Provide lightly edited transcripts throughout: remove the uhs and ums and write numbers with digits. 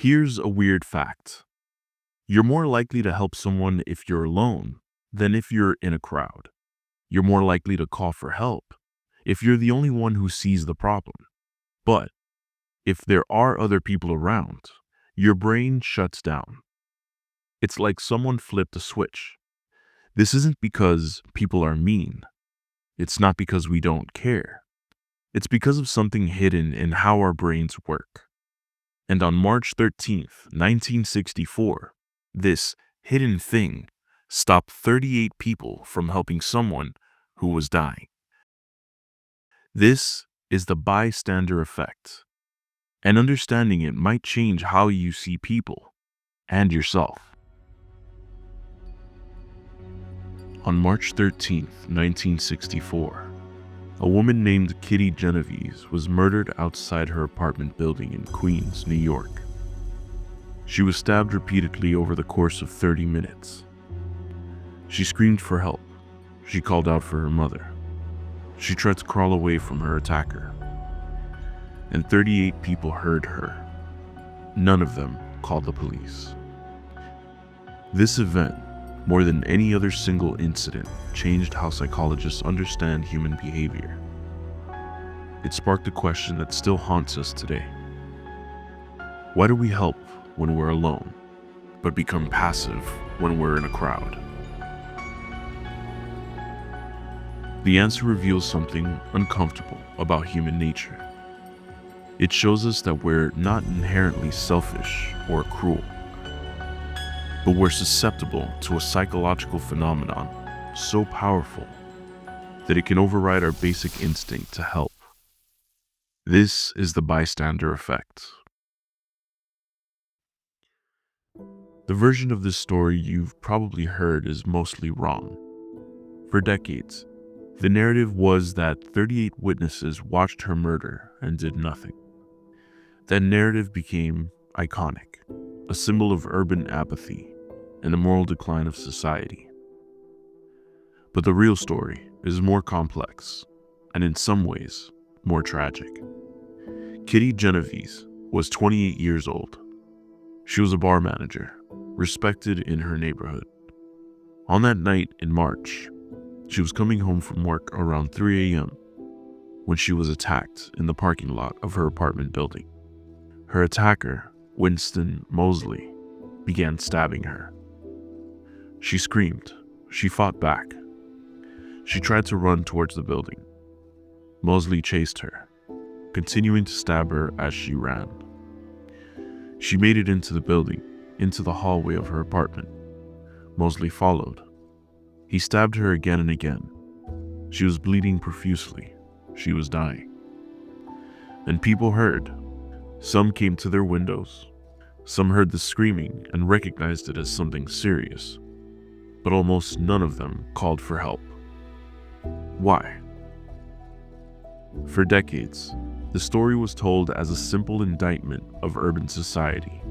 Here's a weird fact. You're more likely to help someone if you're alone than if you're in a crowd. You're more likely to call for help if you're the only one who sees the problem. But if there are other people around, your brain shuts down. It's like someone flipped a switch. This isn't because people are mean. It's not because we don't care. It's because of something hidden in how our brains work. And on March 13th, 1964, this hidden thing stopped 38 people from helping someone who was dying. This is the bystander effect, and understanding it might change how you see people and yourself. On March 13th, 1964, a woman named Kitty Genovese was murdered outside her apartment building in Queens, New York. She was stabbed repeatedly over the course of 30 minutes. She screamed for help. She called out for her mother. She tried to crawl away from her attacker. And 38 people heard her. None of them called the police. This event, more than any other single incident, changed how psychologists understand human behavior. It sparked a question that still haunts us today. Why do we help when we're alone, but become passive when we're in a crowd? The answer reveals something uncomfortable about human nature. It shows us that we're not inherently selfish or cruel, but we're susceptible to a psychological phenomenon so powerful that it can override our basic instinct to help. This is the bystander effect. The version of this story you've probably heard is mostly wrong. For decades, the narrative was that 38 witnesses watched her murder and did nothing. That narrative became iconic, a symbol of urban apathy and the moral decline of society. But the real story is more complex, and in some ways, more tragic. Kitty Genovese was 28 years old. She was a bar manager, respected in her neighborhood. On that night in March, she was coming home from work around 3 a.m. when she was attacked in the parking lot of her apartment building. Her attacker, Winston Mosley, began stabbing her. She screamed. She fought back. She tried to run towards the building. Mosley chased her, continuing to stab her as she ran. She made it into the building, into the hallway of her apartment. Mosley followed. He stabbed her again and again. She was bleeding profusely. She was dying. And people heard. Some came to their windows. Some heard the screaming and recognized it as something serious. But almost none of them called for help. Why? For decades, the story was told as a simple indictment of urban society.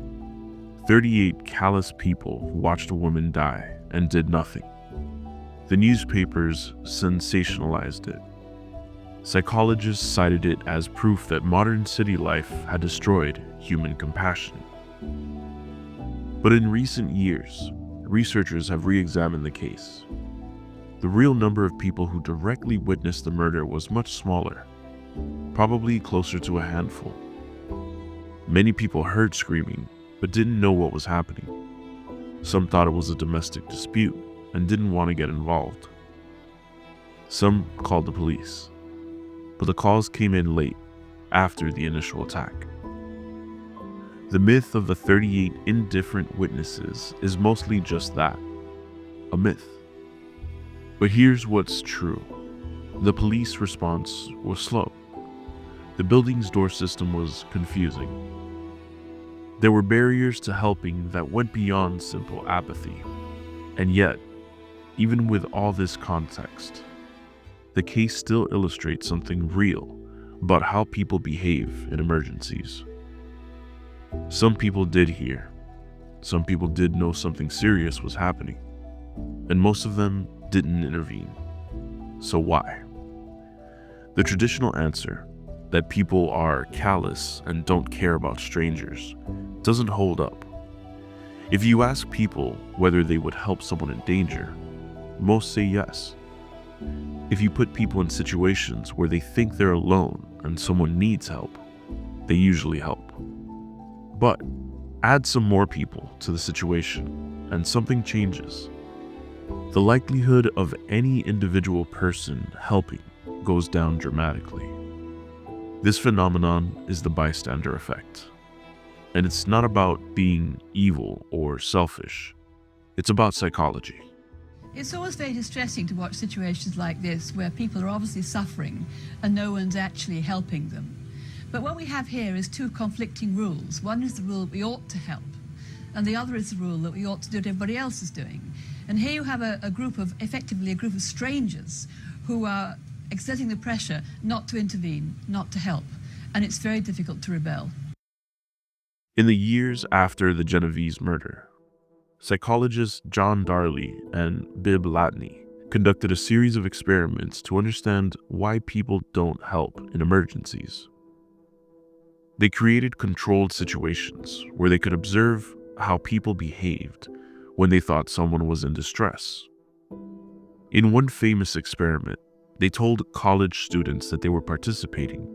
38 callous people watched a woman die and did nothing. The newspapers sensationalized it. Psychologists cited it as proof that modern city life had destroyed human compassion. But in recent years, researchers have re-examined the case. The real number of people who directly witnessed the murder was much smaller, probably closer to a handful. Many people heard screaming, but didn't know what was happening. Some thought it was a domestic dispute and didn't want to get involved. Some called the police, but the calls came in late, after the initial attack. The myth of the 38 indifferent witnesses is mostly just that, a myth. But here's what's true. The police response was slow. The building's door system was confusing. There were barriers to helping that went beyond simple apathy. And yet, even with all this context, the case still illustrates something real about how people behave in emergencies. Some people did hear. Some people did know something serious was happening. And most of them didn't intervene. So why? The traditional answer, that people are callous and don't care about strangers, doesn't hold up. If you ask people whether they would help someone in danger, most say yes. If you put people in situations where they think they're alone and someone needs help, they usually help. But add some more people to the situation and something changes. The likelihood of any individual person helping goes down dramatically. This phenomenon is the bystander effect. And it's not about being evil or selfish. It's about psychology. It's always very distressing to watch situations like this where people are obviously suffering and no one's actually helping them. But what we have here is two conflicting rules. One is the rule that we ought to help, and the other is the rule that we ought to do what everybody else is doing. And here you have effectively a group of strangers who are exerting the pressure not to intervene, not to help. And it's very difficult to rebel. In the years after the Genovese murder, psychologists John Darley and Bib Latney conducted a series of experiments to understand why people don't help in emergencies. They created controlled situations where they could observe how people behaved when they thought someone was in distress. In one famous experiment, they told college students that they were participating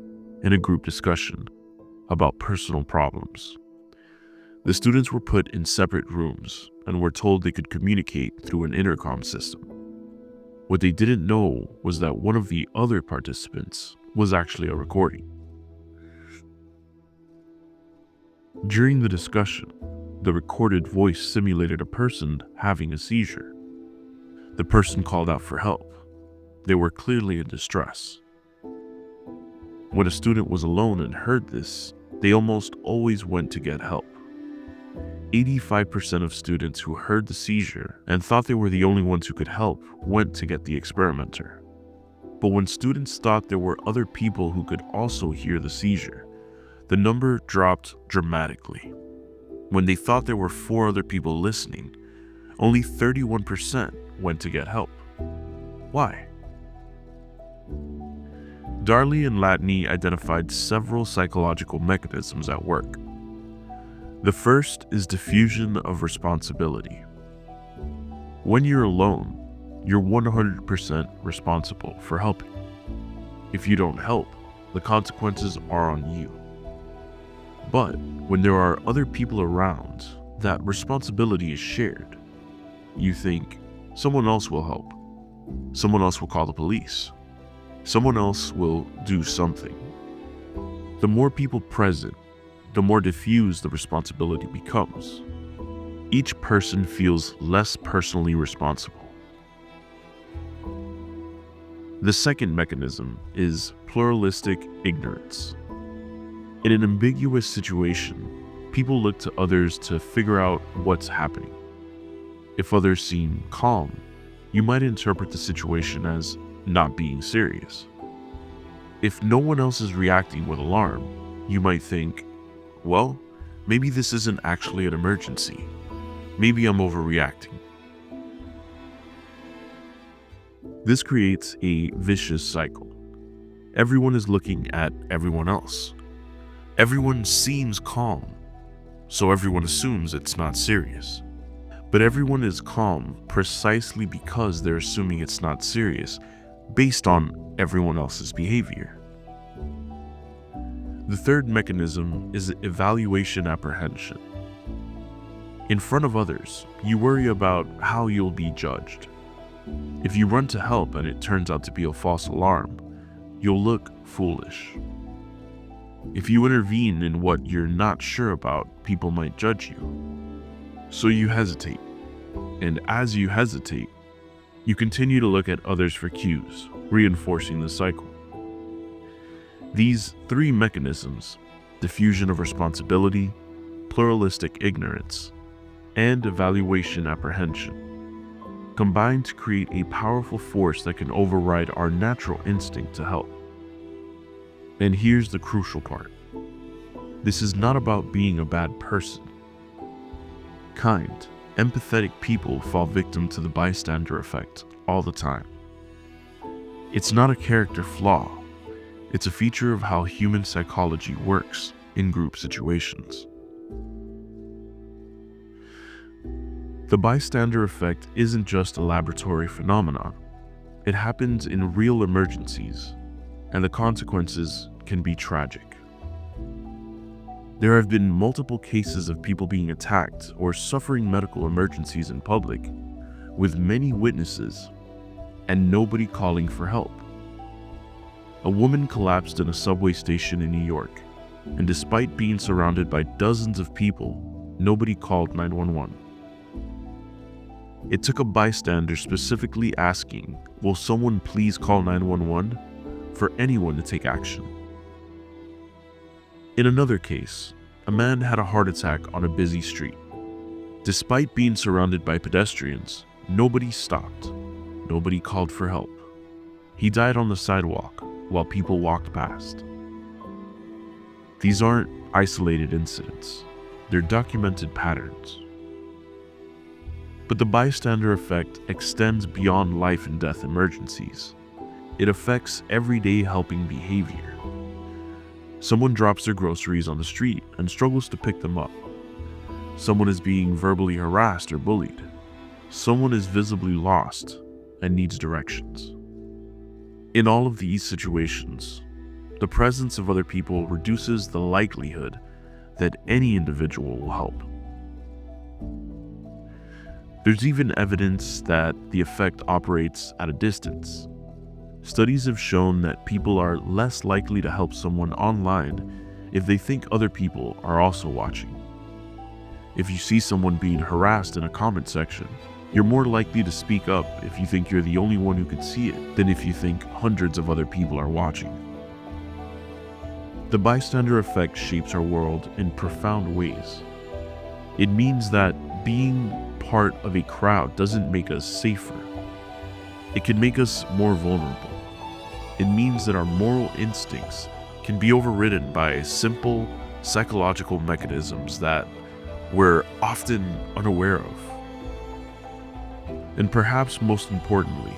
in a group discussion about personal problems. The students were put in separate rooms and were told they could communicate through an intercom system. What they didn't know was that one of the other participants was actually a recording. During the discussion, the recorded voice simulated a person having a seizure. The person called out for help. They were clearly in distress. When a student was alone and heard this, they almost always went to get help. 85% of students who heard the seizure and thought they were the only ones who could help went to get the experimenter. But when students thought there were other people who could also hear the seizure, the number dropped dramatically. When they thought there were 4 other people listening, only 31% went to get help. Why? Darley and Latney identified several psychological mechanisms at work. The first is diffusion of responsibility. When you're alone, you're 100% responsible for helping. If you don't help, the consequences are on you. But when there are other people around, that responsibility is shared. You think, someone else will help. Someone else will call the police. Someone else will do something. The more people present, the more diffuse the responsibility becomes. Each person feels less personally responsible. The second mechanism is pluralistic ignorance. In an ambiguous situation, people look to others to figure out what's happening. If others seem calm, you might interpret the situation as not being serious. If no one else is reacting with alarm, you might think, well, maybe this isn't actually an emergency. Maybe I'm overreacting. This creates a vicious cycle. Everyone is looking at everyone else. Everyone seems calm, so everyone assumes it's not serious. But everyone is calm precisely because they're assuming it's not serious based on everyone else's behavior. The third mechanism is evaluation apprehension. In front of others, you worry about how you'll be judged. If you run to help and it turns out to be a false alarm, you'll look foolish. If you intervene in what you're not sure about, people might judge you. So you hesitate. And as you hesitate, you continue to look at others for cues, reinforcing the cycle. These 3 mechanisms, diffusion of responsibility, pluralistic ignorance, and evaluation apprehension, combine to create a powerful force that can override our natural instinct to help. And here's the crucial part. This is not about being a bad person. Kind, empathetic people fall victim to the bystander effect all the time. It's not a character flaw. It's a feature of how human psychology works in group situations. The bystander effect isn't just a laboratory phenomenon. It happens in real emergencies, and the consequences can be tragic. There have been multiple cases of people being attacked or suffering medical emergencies in public, with many witnesses and nobody calling for help. A woman collapsed in a subway station in New York, and despite being surrounded by dozens of people, nobody called 911. It took a bystander specifically asking, "Will someone please call 911?" for anyone to take action. In another case, a man had a heart attack on a busy street. Despite being surrounded by pedestrians, nobody stopped. Nobody called for help. He died on the sidewalk while people walked past. These aren't isolated incidents. They're documented patterns. But the bystander effect extends beyond life and death emergencies. It affects everyday helping behavior. Someone drops their groceries on the street and struggles to pick them up. Someone is being verbally harassed or bullied. Someone is visibly lost and needs directions. In all of these situations, the presence of other people reduces the likelihood that any individual will help. There's even evidence that the effect operates at a distance. Studies have shown that people are less likely to help someone online if they think other people are also watching. If you see someone being harassed in a comment section, you're more likely to speak up if you think you're the only one who could see it than if you think hundreds of other people are watching. The bystander effect shapes our world in profound ways. It means that being part of a crowd doesn't make us safer. It can make us more vulnerable. It means that our moral instincts can be overridden by simple psychological mechanisms that we're often unaware of. And perhaps most importantly,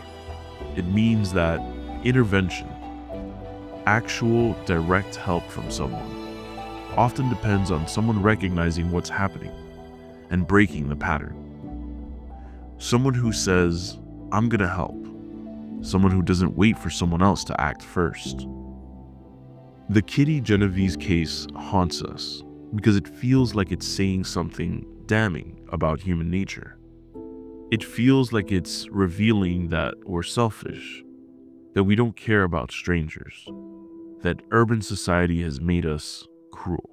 it means that intervention, actual direct help from someone, often depends on someone recognizing what's happening and breaking the pattern. Someone who says, "I'm gonna help." Someone who doesn't wait for someone else to act first. The Kitty Genovese case haunts us because it feels like it's saying something damning about human nature. It feels like it's revealing that we're selfish, that we don't care about strangers, that urban society has made us cruel.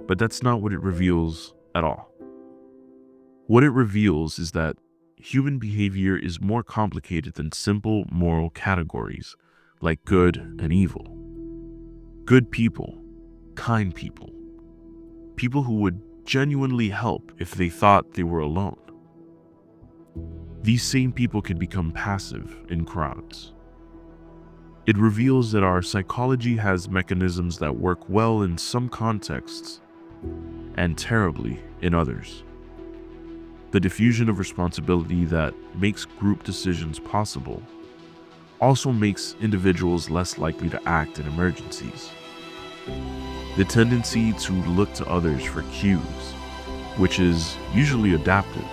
But that's not what it reveals at all. What it reveals is that human behavior is more complicated than simple moral categories like good and evil. Good people, kind people, people who would genuinely help if they thought they were alone. These same people can become passive in crowds. It reveals that our psychology has mechanisms that work well in some contexts and terribly in others. The diffusion of responsibility that makes group decisions possible also makes individuals less likely to act in emergencies. The tendency to look to others for cues, which is usually adaptive,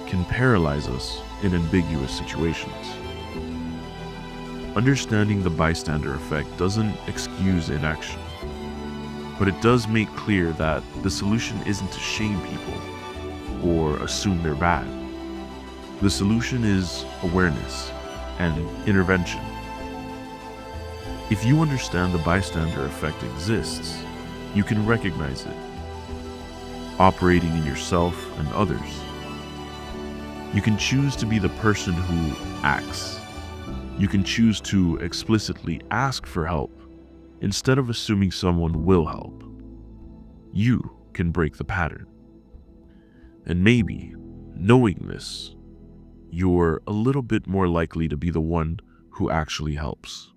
can paralyze us in ambiguous situations. Understanding the bystander effect doesn't excuse inaction, but it does make clear that the solution isn't to shame people or assume they're bad. The solution is awareness and intervention. If you understand the bystander effect exists, you can recognize it, operating in yourself and others. You can choose to be the person who acts. You can choose to explicitly ask for help instead of assuming someone will help. You can break the pattern. And maybe, knowing this, you're a little bit more likely to be the one who actually helps.